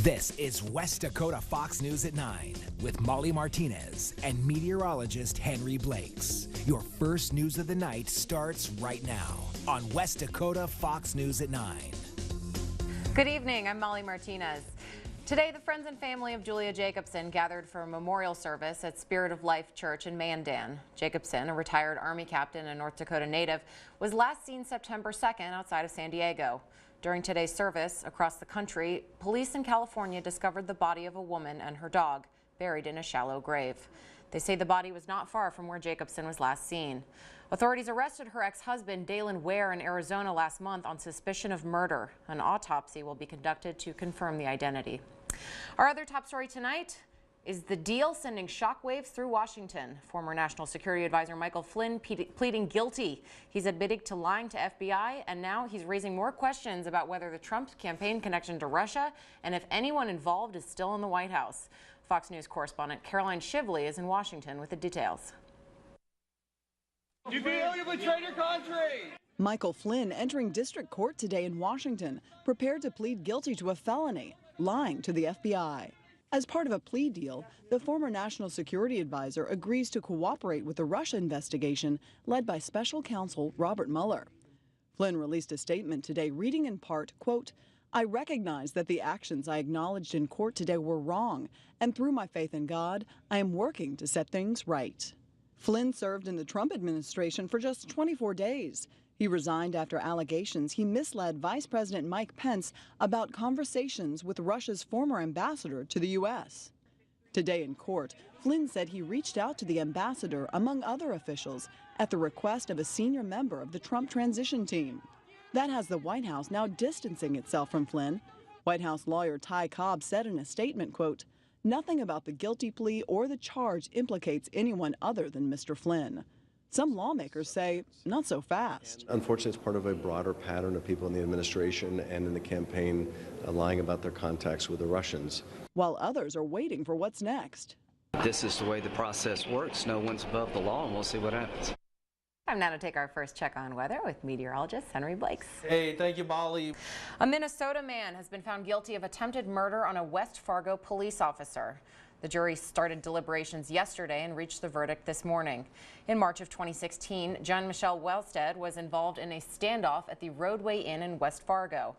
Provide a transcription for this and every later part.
This is West Dakota Fox News at 9 with Molly Martinez and meteorologist Henry Blakes. Your first news of the night starts right now on West Dakota Fox News at 9. Good evening, I'm Molly Martinez. Today, the friends and family of Julia Jacobson gathered for a memorial service at Spirit of Life Church in Mandan. Jacobson, a retired Army captain and North Dakota native, was last seen September 2nd outside of San Diego. During today's service, across the country, police in California discovered the body of a woman and her dog buried in a shallow grave. They say the body was not far from where Jacobson was last seen. Authorities arrested her ex-husband, Dalen Ware, in Arizona last month on suspicion of murder. An autopsy will be conducted to confirm the identity. Our other top story tonight is the deal sending shockwaves through Washington. Former National Security Advisor Michael Flynn pleading guilty. He's admitting to lying to FBI, and now he's raising more questions about whether the Trump campaign connection to Russia and if anyone involved is still in the White House. Fox News correspondent Caroline Shively is in Washington with the details. You feel you betrayed your country! Michael Flynn entering district court today in Washington, prepared to plead guilty to a felony, lying to the FBI. As part of a plea deal, the former National Security Advisor agrees to cooperate with the Russia investigation led by Special Counsel Robert Mueller. Flynn released a statement today reading in part, quote, "I recognize that the actions I acknowledged in court today were wrong, and through my faith in God, I am working to set things right." Flynn served in the Trump administration for just 24 days. He resigned after allegations he misled Vice President Mike Pence about conversations with Russia's former ambassador to the U.S. Today in court, Flynn said he reached out to the ambassador, among other officials, at the request of a senior member of the Trump transition team. That has the White House now distancing itself from Flynn. White House lawyer Ty Cobb said in a statement, quote, "Nothing about the guilty plea or the charge implicates anyone other than Mr. Flynn." Some lawmakers say, not so fast. Unfortunately, it's part of a broader pattern of people in the administration and in the campaign lying about their contacts with the Russians. While others are waiting for what's next. This is the way the process works. No one's above the law, and we'll see what happens. Time now to take our first check on weather with meteorologist Henry Blakes. Hey, thank you, Molly. A Minnesota man has been found guilty of attempted murder on a West Fargo police officer. The jury started deliberations yesterday and reached the verdict this morning. In March of 2016, Jean-Michel Wellstead was involved in a standoff at the Roadway Inn in West Fargo.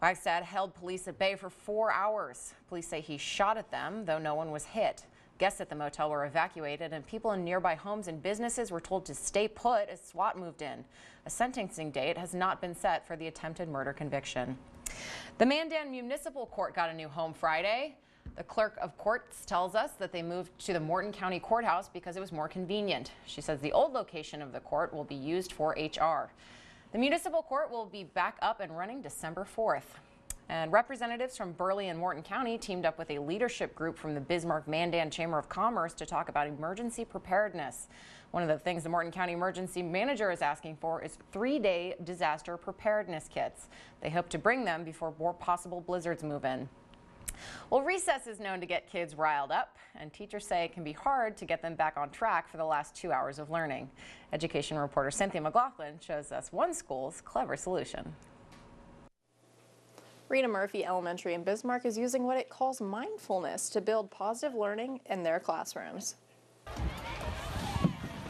Wellstead held police at bay for 4 hours. Police say he shot at them, though no one was hit. Guests at the motel were evacuated, and people in nearby homes and businesses were told to stay put as SWAT moved in. A sentencing date has not been set for the attempted murder conviction. The Mandan Municipal Court got a new home Friday. The clerk of courts tells us that they moved to the Morton County Courthouse because it was more convenient. She says the old location of the court will be used for HR. The municipal court will be back up and running December 4th. And representatives from Burleigh and Morton County teamed up with a leadership group from the Bismarck-Mandan Chamber of Commerce to talk about emergency preparedness. One of the things the Morton County Emergency Manager is asking for is 3-day disaster preparedness kits. They hope to bring them before more possible blizzards move in. Well, recess is known to get kids riled up, and teachers say it can be hard to get them back on track for the last 2 hours of learning. Education reporter Cynthia McLaughlin shows us one school's clever solution. Rita Murphy Elementary in Bismarck is using what it calls mindfulness to build positive learning in their classrooms.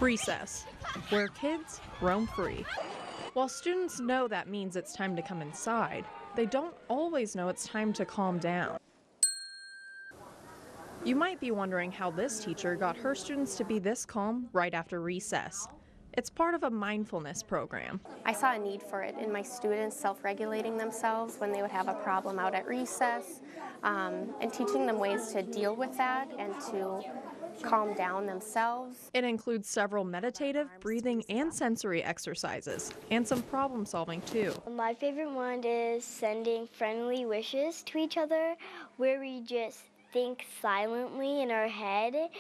Recess, where kids roam free. While students know that means it's time to come inside, they don't always know it's time to calm down. You might be wondering how this teacher got her students to be this calm right after recess. It's part of a mindfulness program. I saw a need for it in my students self-regulating themselves when they would have a problem out at recess, and teaching them ways to deal with that and to calm down themselves. It includes several meditative, breathing, and sensory exercises, and some problem solving too. My favorite one is sending friendly wishes to each other, where we just think silently in our head,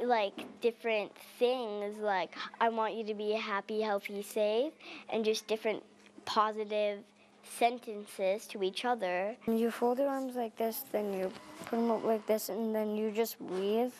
like different things, like I want you to be happy, healthy, safe, and just different positive sentences to each other. You fold your arms like this, then you put them up like this, and then you just breathe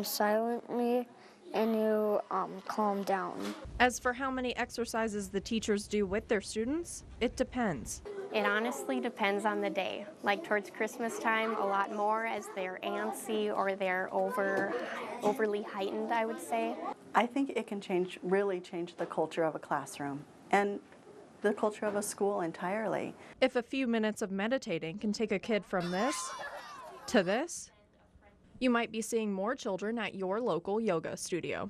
silently, and you calm down. As for how many exercises the teachers do with their students, it depends. It honestly depends on the day. Like towards Christmas time, a lot more as they're antsy or they're overly heightened, I would say. I think it can really change the culture of a classroom and the culture of a school entirely. If a few minutes of meditating can take a kid from this to this, you might be seeing more children at your local yoga studio.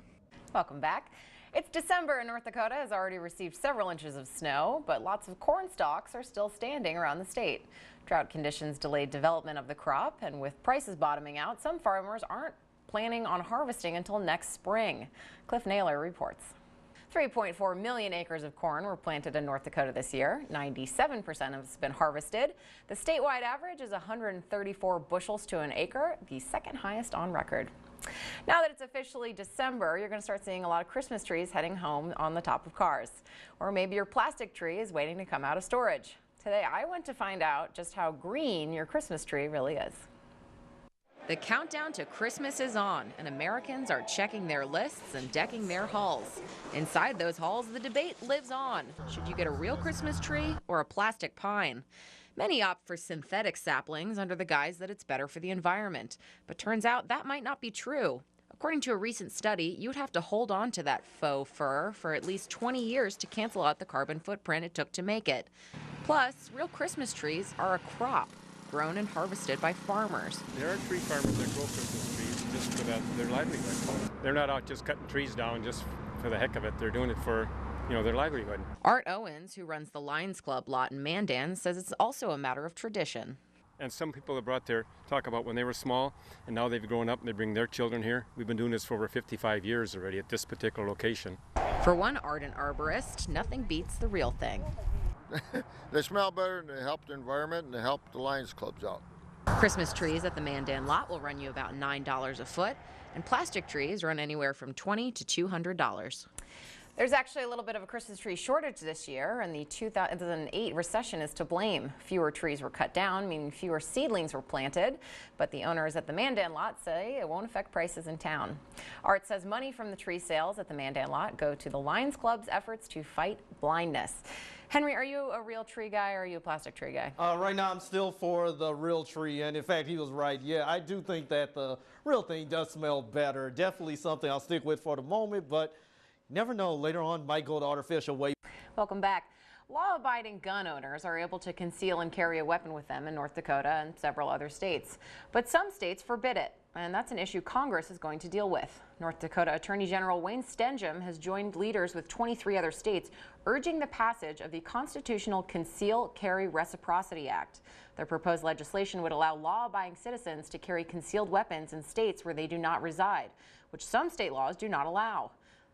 Welcome back. It's December and North Dakota has already received several inches of snow, but lots of corn stalks are still standing around the state. Drought conditions delayed development of the crop, and with prices bottoming out, some farmers aren't planning on harvesting until next spring. Cliff Naylor reports. 3.4 million acres of corn were planted in North Dakota this year. 97% has been harvested. The statewide average is 134 bushels to an acre, the second highest on record. Now that it's officially December, you're going to start seeing a lot of Christmas trees heading home on the top of cars. Or maybe your plastic tree is waiting to come out of storage. Today, I went to find out just how green your Christmas tree really is. The countdown to Christmas is on, and Americans are checking their lists and decking their halls. Inside those halls, the debate lives on. Should you get a real Christmas tree or a plastic pine? Many opt for synthetic saplings under the guise that it's better for the environment. But turns out that might not be true. According to a recent study, you would have to hold on to that faux fir for at least 20 years to cancel out the carbon footprint it took to make it. Plus, real Christmas trees are a crop, grown and harvested by farmers. There are tree farmers that grow Christmas trees just for their livelihood. They're not out just cutting trees down just for the heck of it. They're doing it for their livelihood. Art Owens, who runs the Lions Club lot in Mandan, says it's also a matter of tradition. And some people have brought their talk about when they were small, and now they've grown up and they bring their children here. We've been doing this for over 55 years already at this particular location. For one ardent arborist, nothing beats the real thing. They smell better and they help the environment and they help the Lions Clubs out. Christmas trees at the Mandan lot will run you about $9 a foot, and plastic trees run anywhere from $20 to $200. There's actually a little bit of a Christmas tree shortage this year, and the 2008 recession is to blame. Fewer trees were cut down, meaning fewer seedlings were planted, but the owners at the Mandan lot say it won't affect prices in town. Art says money from the tree sales at the Mandan lot go to the Lions Club's efforts to fight blindness. Henry, are you a real tree guy or are you a plastic tree guy? Right now I'm still for the real tree, and in fact he was right. Yeah, I do think that the real thing does smell better. Definitely something I'll stick with for the moment, but never know, later on might go the artificial way. Welcome back. Law-abiding gun owners are able to conceal and carry a weapon with them in North Dakota and several other states. But some states forbid it, and that's an issue Congress is going to deal with. North Dakota Attorney General Wayne Stenjum has joined leaders with 23 other states urging the passage of the constitutional Conceal Carry Reciprocity Act. Their proposed legislation would allow law-abiding citizens to carry concealed weapons in states where they do not reside, which some state laws do not allow.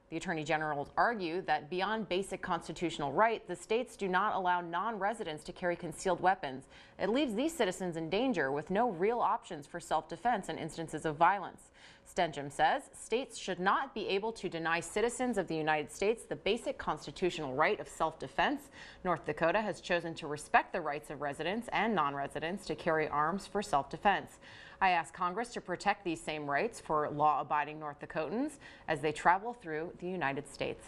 The Attorney General argued that beyond basic constitutional right, the states do not allow non-residents to carry concealed weapons. It leaves these citizens in danger with no real options for self-defense in instances of violence. Stenjum says states should not be able to deny citizens of the United States the basic constitutional right of self-defense. North Dakota has chosen to respect the rights of residents and non-residents to carry arms for self-defense. I asked Congress to protect these same rights for law-abiding North Dakotans as they travel through the United States.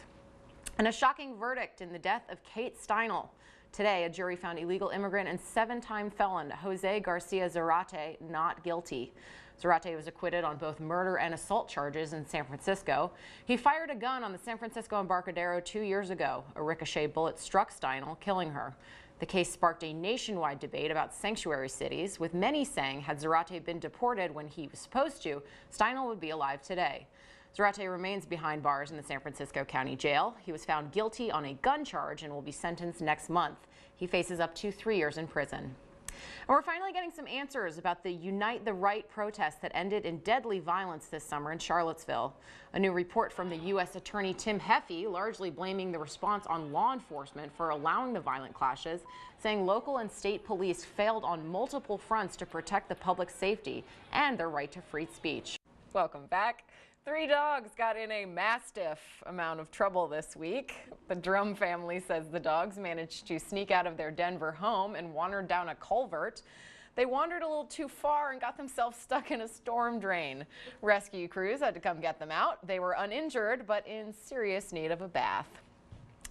And a shocking verdict in the death of Kate Steinle. Today, a jury found illegal immigrant and 7-time felon Jose Garcia Zarate not guilty. Zarate was acquitted on both murder and assault charges in San Francisco. He fired a gun on the San Francisco Embarcadero 2 years ago. A ricochet bullet struck Steinle, killing her. The case sparked a nationwide debate about sanctuary cities, with many saying had Zarate been deported when he was supposed to, Steinle would be alive today. Zarate remains behind bars in the San Francisco County Jail. He was found guilty on a gun charge and will be sentenced next month. He faces up to 3 years in prison. And we're finally getting some answers about the Unite the Right protest that ended in deadly violence this summer in Charlottesville. A new report from the U.S. Attorney Tim Heffy largely blaming the response on law enforcement for allowing the violent clashes, saying local and state police failed on multiple fronts to protect the public safety and their right to free speech. Welcome back. 3 dogs got in a mastiff amount of trouble this week. The Drum family says the dogs managed to sneak out of their Denver home and wandered down a culvert. They wandered a little too far and got themselves stuck in a storm drain. Rescue crews had to come get them out. They were uninjured, but in serious need of a bath.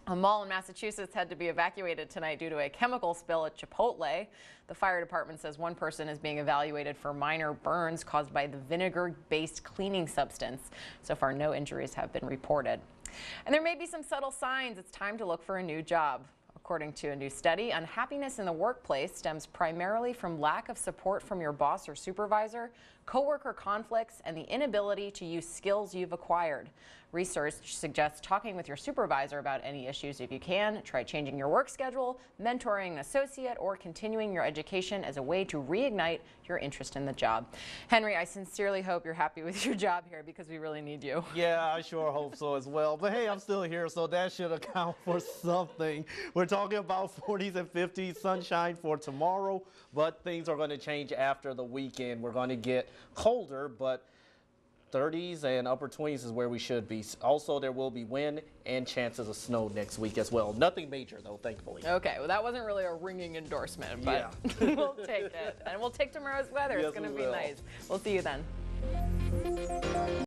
A mall in Massachusetts had to be evacuated tonight due to a chemical spill at Chipotle. The fire department says one person is being evaluated for minor burns caused by the vinegar-based cleaning substance. So far, no injuries have been reported. And there may be some subtle signs it's time to look for a new job. According to a new study, unhappiness in the workplace stems primarily from lack of support from your boss or supervisor, coworker conflicts, and the inability to use skills you've acquired. Research suggests talking with your supervisor about any issues if you can. Try changing your work schedule, mentoring an associate, or continuing your education as a way to reignite your interest in the job. Henry, I sincerely hope you're happy with your job here because we really need you. Yeah, I sure hope so as well. But hey, I'm still here, so that should account for something. We're talking about 40s and 50s, sunshine for tomorrow, but things are going to change after the weekend. We're going to get colder, but 30s and upper 20s is where we should be. Also, there will be wind and chances of snow next week as well. Nothing major, though, thankfully. Okay, well, that wasn't really a ringing endorsement, but yeah. We'll take it. And we'll take tomorrow's weather. Yes, it's going to be nice. We'll see you then.